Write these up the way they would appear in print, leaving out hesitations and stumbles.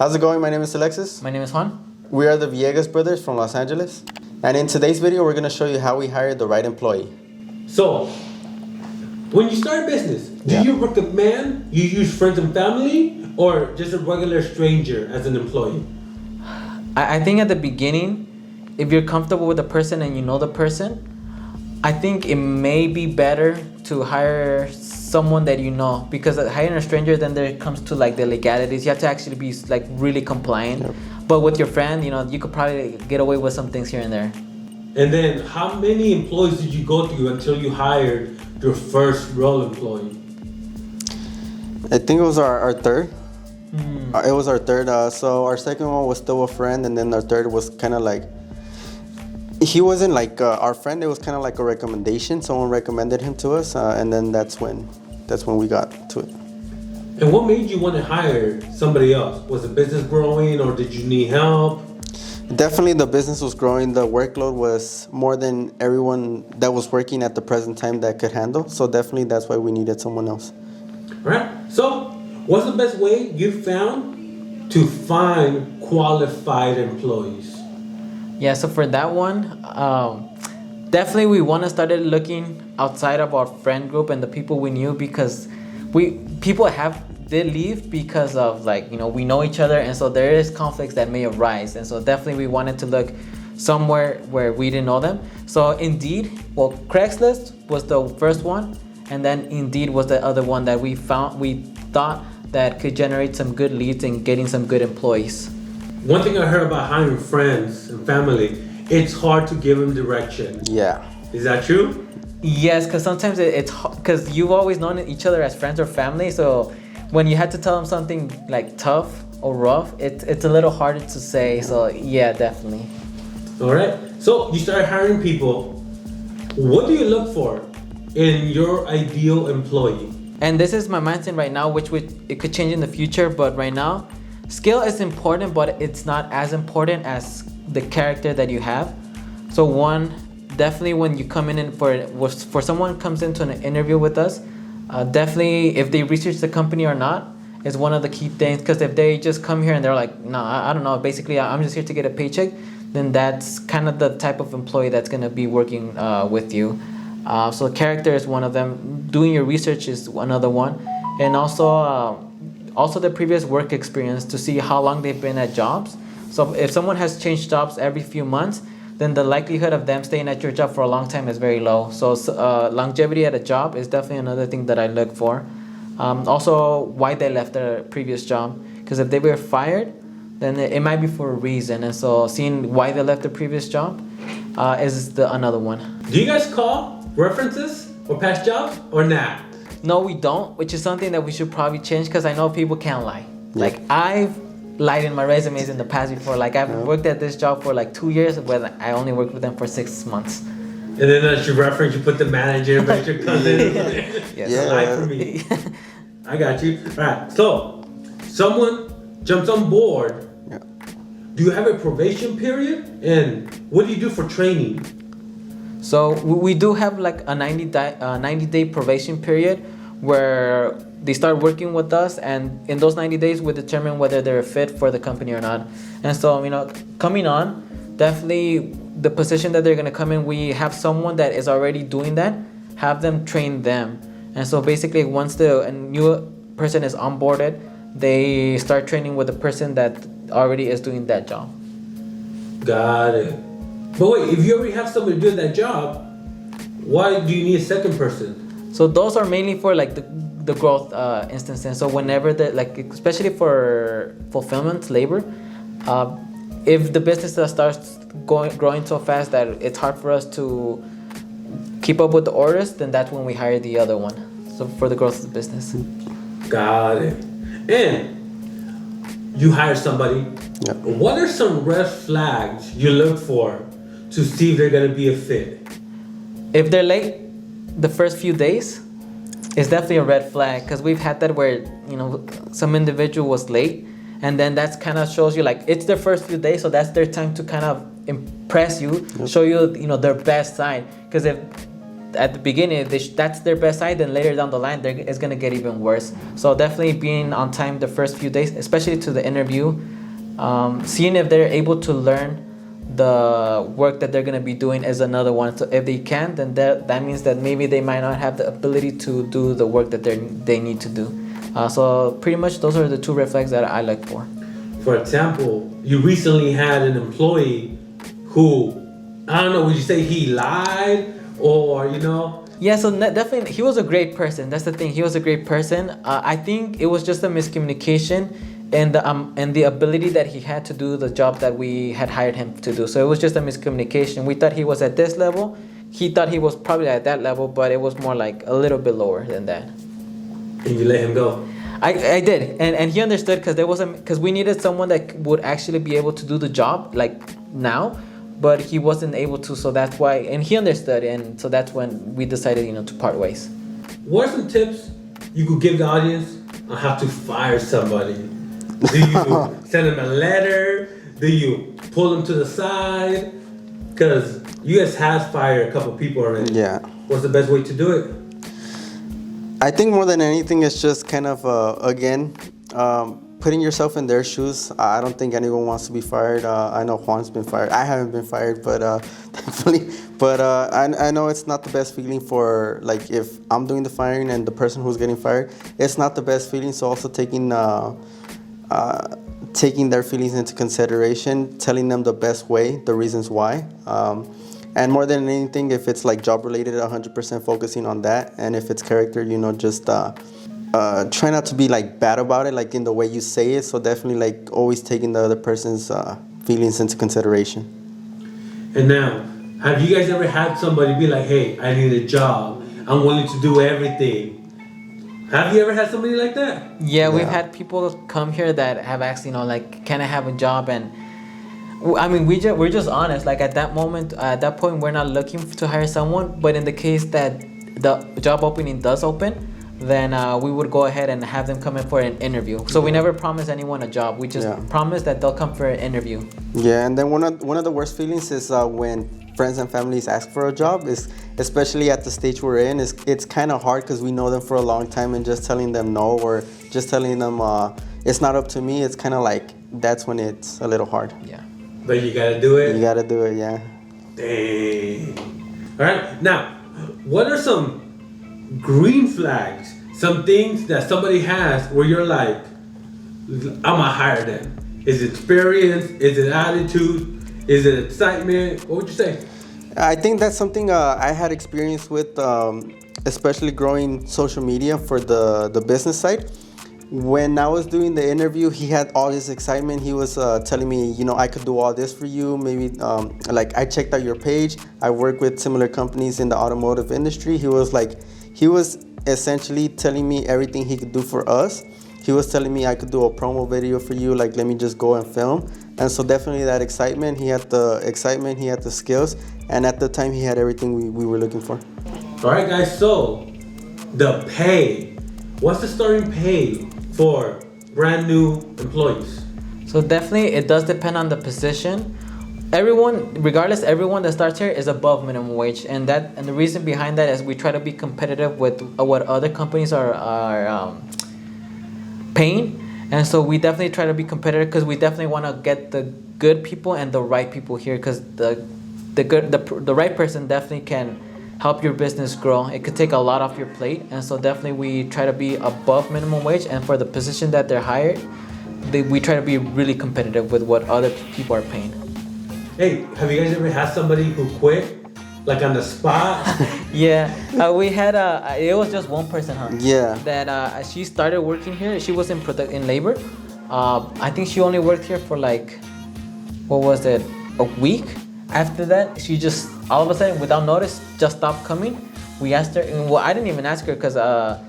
How's it going? My name is Alexis. My name is Juan. We are the Villegas brothers from Los Angeles. And in today's video, we're going to show you how we hired the right employee. So, when you start a business, do you recommend you use friends and family or just a regular stranger as an employee? I think at the beginning, if you're comfortable with the person and you know the person, I think it may be better to hire someone that you know, because hiring a stranger, then there comes to like the legalities. You have to actually be like really compliant. Yep. But with your friend, you could probably get away with some things here and there. And then how many employees did you go through until you hired your first real employee? I think it was our third. It was our third. So our second one was still a friend, and then our third was kind of like, he wasn't like our friend. It was kind of like a recommendation. Someone recommended him to us, and then that's when we got to it. And what made you want to hire somebody else? Was the business growing, or did you need help? Definitely the business was growing. The workload was more than everyone that was working at the present time that could handle. So definitely that's why we needed someone else. All right. So what's the best way you found to find qualified employees? Yeah, so for that one, definitely we want to start looking outside of our friend group and the people we knew, because people did leave because of we know each other, and so there is conflicts that may arise, and so definitely we wanted to look somewhere where we didn't know them. So Indeed, Craigslist was the first one, and then Indeed was the other one that we thought that could generate some good leads and getting some good employees. One thing I heard about hiring friends and family, it's hard to give them direction. Yeah. Is that true? Yes, because sometimes it's because you've always known each other as friends or family, so when you had to tell them something like tough or rough, it's a little harder to say. So yeah, definitely. All right. So you started hiring people. What do you look for in your ideal employee? And this is my mindset right now, which it could change in the future. But right now, skill is important, but it's not as important as the character that you have. So definitely when you come in and for someone comes into an interview with us, definitely if they research the company or not is one of the key things. Because if they just come here and they're like, no, I don't know, basically I'm just here to get a paycheck, then that's kind of the type of employee that's going to be working with you. So character is one of them. Doing your research is another one, and also the previous work experience to see how long they've been at jobs. So if someone has changed jobs every few months, then the likelihood of them staying at your job for a long time is very low. So longevity at a job is definitely another thing that I look for. Also, why they left their previous job. Because if they were fired, then it might be for a reason. And so seeing why they left the previous job is another one. Do you guys call references for past jobs or not? No, we don't, which is something that we should probably change, because I know people can't lie. Yeah. Like I've lied in my resumes in the past before. Like I've worked at this job for like 2 years, but I only worked with them for 6 months. And then as your reference, you put the manager, but your cousin. Yes. Yeah. Lie for me. I got you. All right. So someone jumps on board. Yeah. Do you have a probation period? And what do you do for training? So we do have like a 90-day probation period where they start working with us, and in those 90 days we determine whether they're a fit for the company or not. And so coming on, definitely the position that they're going to come in, we have someone that is already doing that, have them train them. And so basically once a new person is onboarded, they start training with the person that already is doing that job. Got it. But wait, if you already have somebody doing that job, why do you need a second person? So those are mainly for like the growth instances. So whenever especially for fulfillment labor, if the business starts growing so fast that it's hard for us to keep up with the orders, then that's when we hire the other one. So for the growth of the business. Got it. And you hire somebody. Yeah. What are some red flags you look for to see if they're gonna be a fit? If they're late the first few days, it's definitely a red flag, because we've had that where some individual was late, and then that's kind of shows you like it's their first few days, so that's their time to kind of impress you, show you their best side. Because if at the beginning that's their best side, then later down the line it's gonna get even worse. So definitely being on time the first few days, especially to the interview, Seeing if they're able to learn the work that they're going to be doing is another one. So if they can't, then that means that maybe they might not have the ability to do the work that they need to do. So pretty much those are the two red flags that I look for. For example, you recently had an employee who, I don't know, would you say he lied or, Yeah, so definitely he was a great person. That's the thing. He was a great person. I think it was just a miscommunication and the ability that he had to do the job that we had hired him to do. So it was just a miscommunication. We thought he was at this level. He thought he was probably at that level, but it was more like a little bit lower than that. And you let him go? I did, and he understood because we needed someone that would actually be able to do the job like now, but he wasn't able to. So that's why, and he understood, and so that's when we decided, to part ways. What are some tips you could give the audience on how to fire somebody? Do you send them a letter? Do you pull them to the side? Because you guys have fired a couple people already. Yeah. What's the best way to do it? I think more than anything, it's just kind of, putting yourself in their shoes. I don't think anyone wants to be fired. I know Juan's been fired. I haven't been fired, but thankfully. But I know it's not the best feeling for, like, if I'm doing the firing and the person who's getting fired, it's not the best feeling. So also taking their feelings into consideration, telling them the best way, the reasons why. And more than anything, if it's like job related, 100% focusing on that. And if it's character, just try not to be like bad about it, like in the way you say it. So definitely like always taking the other person's feelings into consideration. And now, have you guys ever had somebody be like, hey, I need a job. I'm willing to do everything. Have you ever had somebody like that? Yeah, we've had people come here that have asked, like, can I have a job? And I mean, we're just honest. Like at that moment, at that point, we're not looking to hire someone. But in the case that the job opening does open, then we would go ahead and have them come in for an interview. So we never promise anyone a job. We just promise that they'll come for an interview. Yeah, and then one of the worst feelings is when friends and families ask for a job, is especially at the stage we're in, it's kind of hard because we know them for a long time, and just telling them no or just telling them it's not up to me, it's kind of like that's when it's a little hard. Yeah. But you gotta do it. You gotta do it, yeah. Dang. All right. Now, what are some green flags? Some things that somebody has where you're like, I'm gonna hire them. Is it experience? Is it attitude? Is it excitement? What would you say? I think that's something I had experience with, especially growing social media for the business side. When I was doing the interview, he had all this excitement. He was telling me, I could do all this for you. Maybe, like, I checked out your page. I work with similar companies in the automotive industry. He was essentially telling me everything he could do for us. He was telling me I could do a promo video for you. Like, let me just go and film. And so definitely that excitement. He had the excitement. He had the skills. And at the time, he had everything we were looking for. All right, guys. So the pay. What's the starting pay for brand new employees? So definitely it does depend on the position. Everyone that starts here is above minimum wage, and the reason behind that is we try to be competitive with what other companies are paying, and so we definitely try to be competitive because we definitely want to get the good people and the right people here, because the right person definitely can help your business grow. It could take a lot off your plate, and so definitely we try to be above minimum wage, and for the position that they're hired, we try to be really competitive with what other people are paying. Hey, have you guys ever had somebody who quit, like on the spot? Yeah, we had it was just one person, huh? Yeah. That she started working here. She was in labor. I think she only worked here for like, what was it, a week? After that, she just all of a sudden, without notice, just stopped coming. We asked her, well, I didn't even ask her because I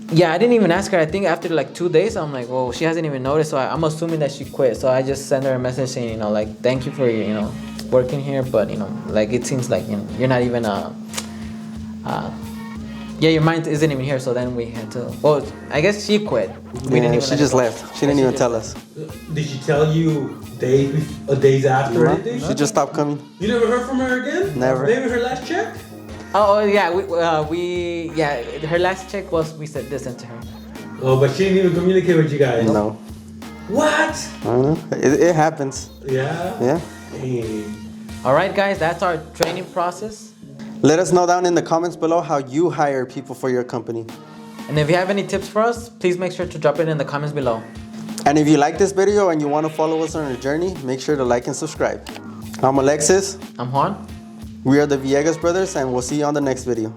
didn't even ask her. I think after like 2 days, I'm like, well, she hasn't even noticed, so I'm assuming that she quit. So I just sent her a message saying, like, thank you for working here, but like it seems like you're not even your mind isn't even here. So then we had to. Well, I guess she quit. She just left. She didn't even tell us. Did she tell you days after or anything? She just stopped coming. You never heard from her again? Never. Maybe her last check? Oh yeah, her last check was we sent to her. Oh, but she didn't even communicate with you guys. No. What? I don't know. It happens. Yeah. Yeah. Dang. All right, guys, that's our training process. Let us know down in the comments below how you hire people for your company. And if you have any tips for us, please make sure to drop it in the comments below. And if you like this video and you want to follow us on our journey, make sure to like and subscribe. I'm Alexis. I'm Juan. We are the Villegas brothers, and we'll see you on the next video.